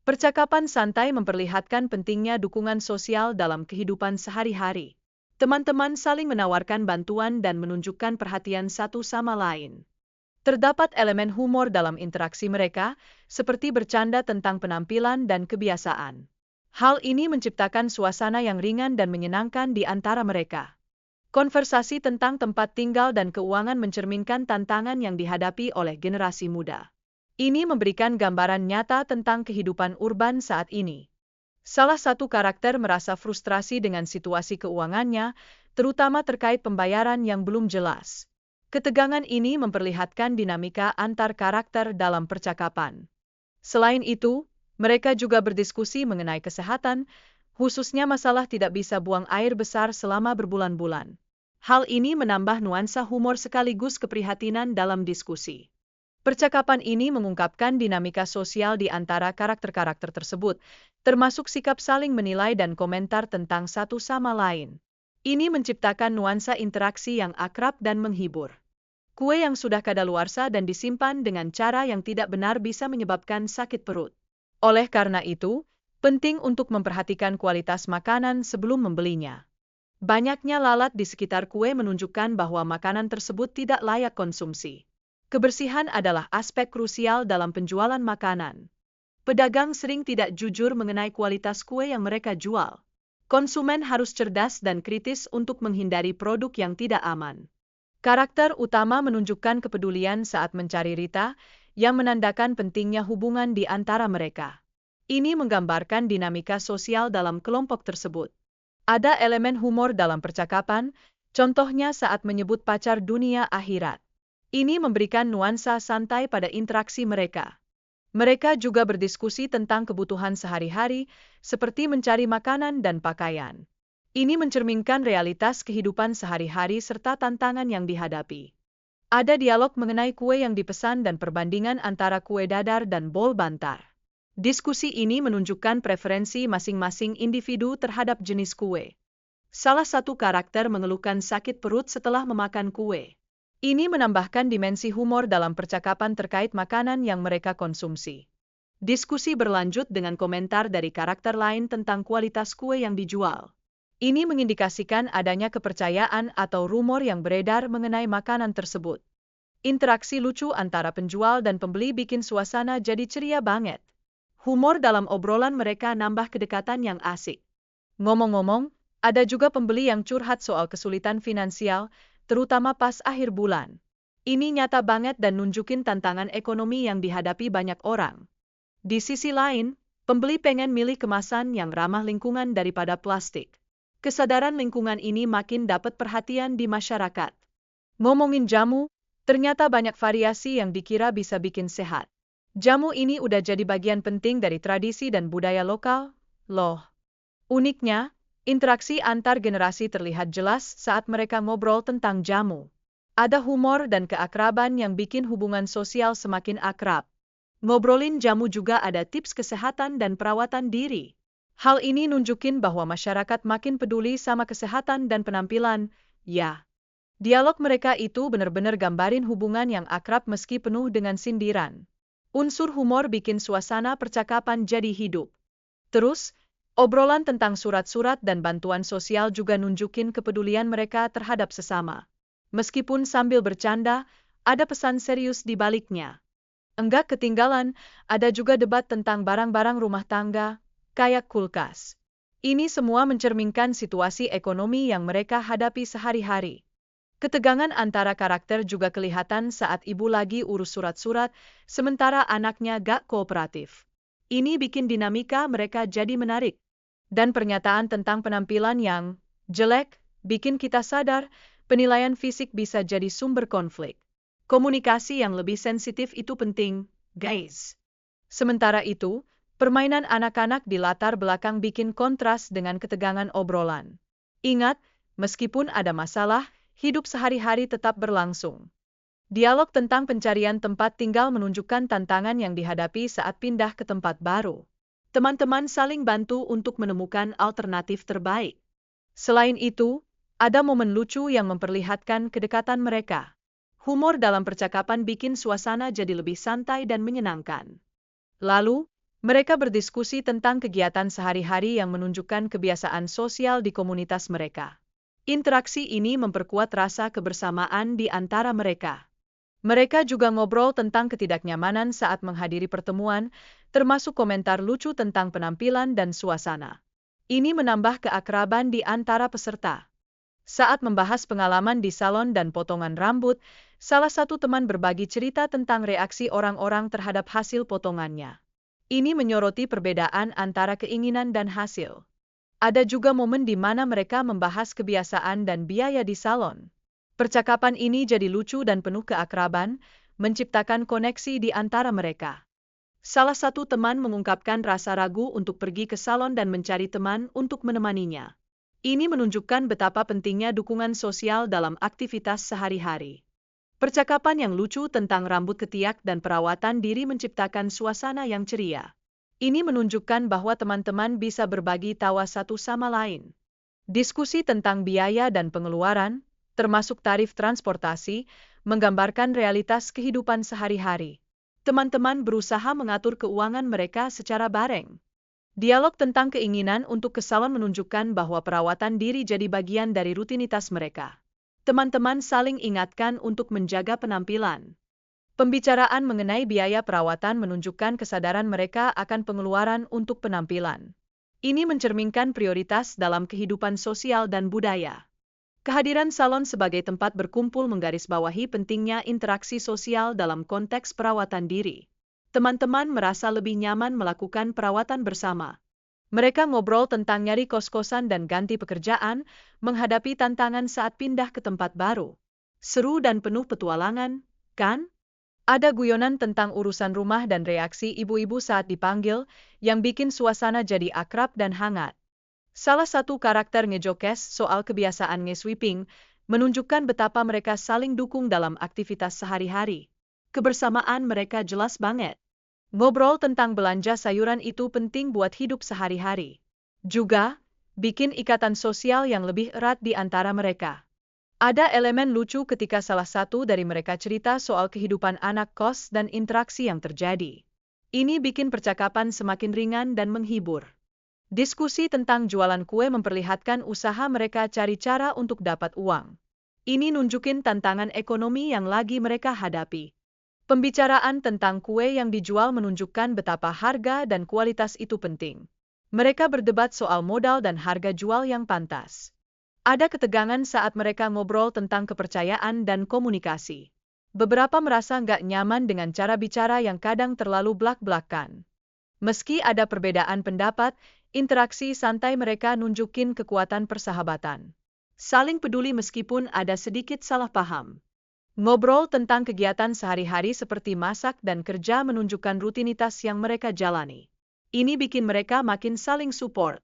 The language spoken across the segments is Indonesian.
Percakapan santai memperlihatkan pentingnya dukungan sosial dalam kehidupan sehari-hari. Teman-teman saling menawarkan bantuan dan menunjukkan perhatian satu sama lain. Terdapat elemen humor dalam interaksi mereka, seperti bercanda tentang penampilan dan kebiasaan. Hal ini menciptakan suasana yang ringan dan menyenangkan di antara mereka. Konversasi tentang tempat tinggal dan keuangan mencerminkan tantangan yang dihadapi oleh generasi muda. Ini memberikan gambaran nyata tentang kehidupan urban saat ini. Salah satu karakter merasa frustrasi dengan situasi keuangannya, terutama terkait pembayaran yang belum jelas. Ketegangan ini memperlihatkan dinamika antar karakter dalam percakapan. Selain itu, mereka juga berdiskusi mengenai kesehatan, khususnya masalah tidak bisa buang air besar selama berbulan-bulan. Hal ini menambah nuansa humor sekaligus keprihatinan dalam diskusi. Percakapan ini mengungkapkan dinamika sosial di antara karakter-karakter tersebut, termasuk sikap saling menilai dan komentar tentang satu sama lain. Ini menciptakan nuansa interaksi yang akrab dan menghibur. Kue yang sudah kadaluarsa dan disimpan dengan cara yang tidak benar bisa menyebabkan sakit perut. Oleh karena itu, penting untuk memperhatikan kualitas makanan sebelum membelinya. Banyaknya lalat di sekitar kue menunjukkan bahwa makanan tersebut tidak layak konsumsi. Kebersihan adalah aspek krusial dalam penjualan makanan. Pedagang sering tidak jujur mengenai kualitas kue yang mereka jual. Konsumen harus cerdas dan kritis untuk menghindari produk yang tidak aman. Karakter utama menunjukkan kepedulian saat mencari Rita, yang menandakan pentingnya hubungan di antara mereka. Ini menggambarkan dinamika sosial dalam kelompok tersebut. Ada elemen humor dalam percakapan, contohnya saat menyebut pacar dunia akhirat. Ini memberikan nuansa santai pada interaksi mereka. Mereka juga berdiskusi tentang kebutuhan sehari-hari, seperti mencari makanan dan pakaian. Ini mencerminkan realitas kehidupan sehari-hari serta tantangan yang dihadapi. Ada dialog mengenai kue yang dipesan dan perbandingan antara kue dadar dan bol bantar. Diskusi ini menunjukkan preferensi masing-masing individu terhadap jenis kue. Salah satu karakter mengeluhkan sakit perut setelah memakan kue. Ini menambahkan dimensi humor dalam percakapan terkait makanan yang mereka konsumsi. Diskusi berlanjut dengan komentar dari karakter lain tentang kualitas kue yang dijual. Ini mengindikasikan adanya kepercayaan atau rumor yang beredar mengenai makanan tersebut. Interaksi lucu antara penjual dan pembeli bikin suasana jadi ceria banget. Humor dalam obrolan mereka nambah kedekatan yang asik. Ngomong-ngomong, ada juga pembeli yang curhat soal kesulitan finansial, terutama pas akhir bulan. Ini nyata banget dan nunjukin tantangan ekonomi yang dihadapi banyak orang. Di sisi lain, pembeli pengen milih kemasan yang ramah lingkungan daripada plastik. Kesadaran lingkungan ini makin dapat perhatian di masyarakat. Ngomongin jamu, ternyata banyak variasi yang dikira bisa bikin sehat. Jamu ini udah jadi bagian penting dari tradisi dan budaya lokal, loh. Uniknya, interaksi antar generasi terlihat jelas saat mereka ngobrol tentang jamu. Ada humor dan keakraban yang bikin hubungan sosial semakin akrab. Ngobrolin jamu juga ada tips kesehatan dan perawatan diri. Hal ini nunjukin bahwa masyarakat makin peduli sama kesehatan dan penampilan, ya. Dialog mereka itu benar-benar gambarin hubungan yang akrab meski penuh dengan sindiran. Unsur humor bikin suasana percakapan jadi hidup. Terus, obrolan tentang surat-surat dan bantuan sosial juga nunjukin kepedulian mereka terhadap sesama. Meskipun sambil bercanda, ada pesan serius di baliknya. Enggak ketinggalan, ada juga debat tentang barang-barang rumah tangga, kayak kulkas. Ini semua mencerminkan situasi ekonomi yang mereka hadapi sehari-hari. Ketegangan antara karakter juga kelihatan saat ibu lagi urus surat-surat, sementara anaknya gak kooperatif. Ini bikin dinamika mereka jadi menarik. Dan pernyataan tentang penampilan yang jelek bikin kita sadar penilaian fisik bisa jadi sumber konflik. Komunikasi yang lebih sensitif itu penting, guys. Sementara itu, permainan anak-anak di latar belakang bikin kontras dengan ketegangan obrolan. Ingat, meskipun ada masalah, hidup sehari-hari tetap berlangsung. Dialog tentang pencarian tempat tinggal menunjukkan tantangan yang dihadapi saat pindah ke tempat baru. Teman-teman saling bantu untuk menemukan alternatif terbaik. Selain itu, ada momen lucu yang memperlihatkan kedekatan mereka. Humor dalam percakapan bikin suasana jadi lebih santai dan menyenangkan. Lalu, Mereka berdiskusi tentang kegiatan sehari-hari yang menunjukkan kebiasaan sosial di komunitas mereka. Interaksi ini memperkuat rasa kebersamaan di antara mereka. Mereka juga ngobrol tentang ketidaknyamanan saat menghadiri pertemuan, termasuk komentar lucu tentang penampilan dan suasana. Ini menambah keakraban di antara peserta. Saat membahas pengalaman di salon dan potongan rambut, salah satu teman berbagi cerita tentang reaksi orang-orang terhadap hasil potongannya. Ini menyoroti perbedaan antara keinginan dan hasil. Ada juga momen di mana mereka membahas kebiasaan dan biaya di salon. Percakapan ini jadi lucu dan penuh keakraban, menciptakan koneksi di antara mereka. Salah satu teman mengungkapkan rasa ragu untuk pergi ke salon dan mencari teman untuk menemaninya. Ini menunjukkan betapa pentingnya dukungan sosial dalam aktivitas sehari-hari. Percakapan yang lucu tentang rambut ketiak dan perawatan diri menciptakan suasana yang ceria. Ini menunjukkan bahwa teman-teman bisa berbagi tawa satu sama lain. Diskusi tentang biaya dan pengeluaran, termasuk tarif transportasi, menggambarkan realitas kehidupan sehari-hari. Teman-teman berusaha mengatur keuangan mereka secara bareng. Dialog tentang keinginan untuk ke salon menunjukkan bahwa perawatan diri jadi bagian dari rutinitas mereka. Teman-teman saling ingatkan untuk menjaga penampilan. Pembicaraan mengenai biaya perawatan menunjukkan kesadaran mereka akan pengeluaran untuk penampilan. Ini mencerminkan prioritas dalam kehidupan sosial dan budaya. Kehadiran salon sebagai tempat berkumpul menggarisbawahi pentingnya interaksi sosial dalam konteks perawatan diri. Teman-teman merasa lebih nyaman melakukan perawatan bersama. Mereka ngobrol tentang nyari kos-kosan dan ganti pekerjaan, menghadapi tantangan saat pindah ke tempat baru. Seru dan penuh petualangan, kan? Ada guyonan tentang urusan rumah dan reaksi ibu-ibu saat dipanggil, yang bikin suasana jadi akrab dan hangat. Salah satu karakter ngejokes soal kebiasaan nge-sweeping, menunjukkan betapa mereka saling dukung dalam aktivitas sehari-hari. Kebersamaan mereka jelas banget. Ngobrol tentang belanja sayuran itu penting buat hidup sehari-hari. Juga, bikin ikatan sosial yang lebih erat di antara mereka. Ada elemen lucu ketika salah satu dari mereka cerita soal kehidupan anak kos dan interaksi yang terjadi. Ini bikin percakapan semakin ringan dan menghibur. Diskusi tentang jualan kue memperlihatkan usaha mereka cari cara untuk dapat uang. Ini nunjukin tantangan ekonomi yang lagi mereka hadapi. Pembicaraan tentang kue yang dijual menunjukkan betapa harga dan kualitas itu penting. Mereka berdebat soal modal dan harga jual yang pantas. Ada ketegangan saat mereka ngobrol tentang kepercayaan dan komunikasi. Beberapa merasa nggak nyaman dengan cara bicara yang kadang terlalu blak-blakan. Meski ada perbedaan pendapat, interaksi santai mereka nunjukin kekuatan persahabatan. Saling peduli meskipun ada sedikit salah paham. Ngobrol tentang kegiatan sehari-hari seperti masak dan kerja menunjukkan rutinitas yang mereka jalani. Ini bikin mereka makin saling support.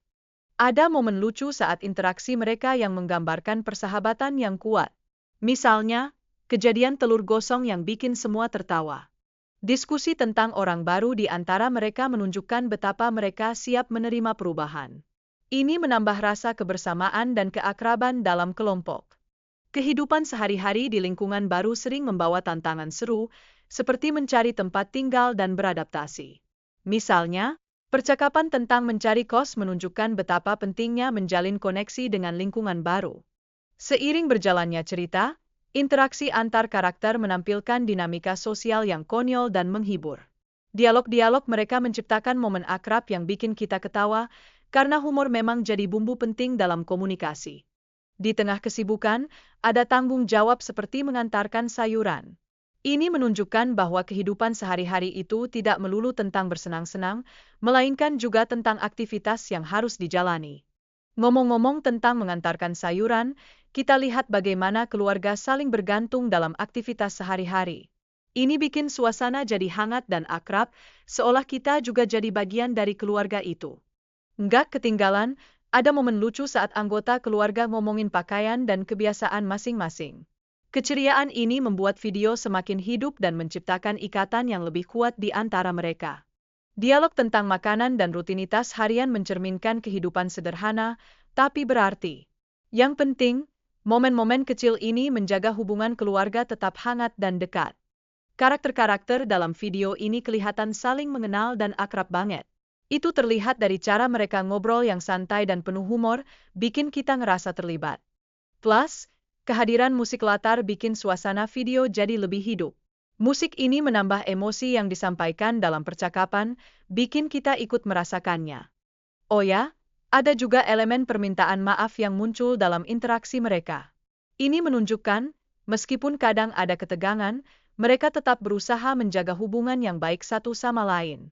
Ada momen lucu saat interaksi mereka yang menggambarkan persahabatan yang kuat. Misalnya, kejadian telur gosong yang bikin semua tertawa. Diskusi tentang orang baru di antara mereka menunjukkan betapa mereka siap menerima perubahan. Ini menambah rasa kebersamaan dan keakraban dalam kelompok. Kehidupan sehari-hari di lingkungan baru sering membawa tantangan seru, seperti mencari tempat tinggal dan beradaptasi. Misalnya, percakapan tentang mencari kos menunjukkan betapa pentingnya menjalin koneksi dengan lingkungan baru. Seiring berjalannya cerita, interaksi antar karakter menampilkan dinamika sosial yang konyol dan menghibur. Dialog-dialog mereka menciptakan momen akrab yang bikin kita ketawa, karena humor memang jadi bumbu penting dalam komunikasi. Di tengah kesibukan, ada tanggung jawab seperti mengantarkan sayuran. Ini menunjukkan bahwa kehidupan sehari-hari itu tidak melulu tentang bersenang-senang, melainkan juga tentang aktivitas yang harus dijalani. Ngomong-ngomong tentang mengantarkan sayuran, kita lihat bagaimana keluarga saling bergantung dalam aktivitas sehari-hari. Ini bikin suasana jadi hangat dan akrab, seolah kita juga jadi bagian dari keluarga itu. Nggak ketinggalan, ada momen lucu saat anggota keluarga ngomongin pakaian dan kebiasaan masing-masing. Keceriaan ini membuat video semakin hidup dan menciptakan ikatan yang lebih kuat di antara mereka. Dialog tentang makanan dan rutinitas harian mencerminkan kehidupan sederhana, tapi berarti. Yang penting, momen-momen kecil ini menjaga hubungan keluarga tetap hangat dan dekat. Karakter-karakter dalam video ini kelihatan saling mengenal dan akrab banget. Itu terlihat dari cara mereka ngobrol yang santai dan penuh humor, bikin kita ngerasa terlibat. Plus, kehadiran musik latar bikin suasana video jadi lebih hidup. Musik ini menambah emosi yang disampaikan dalam percakapan, bikin kita ikut merasakannya. Oh ya, ada juga elemen permintaan maaf yang muncul dalam interaksi mereka. Ini menunjukkan, meskipun kadang ada ketegangan, mereka tetap berusaha menjaga hubungan yang baik satu sama lain.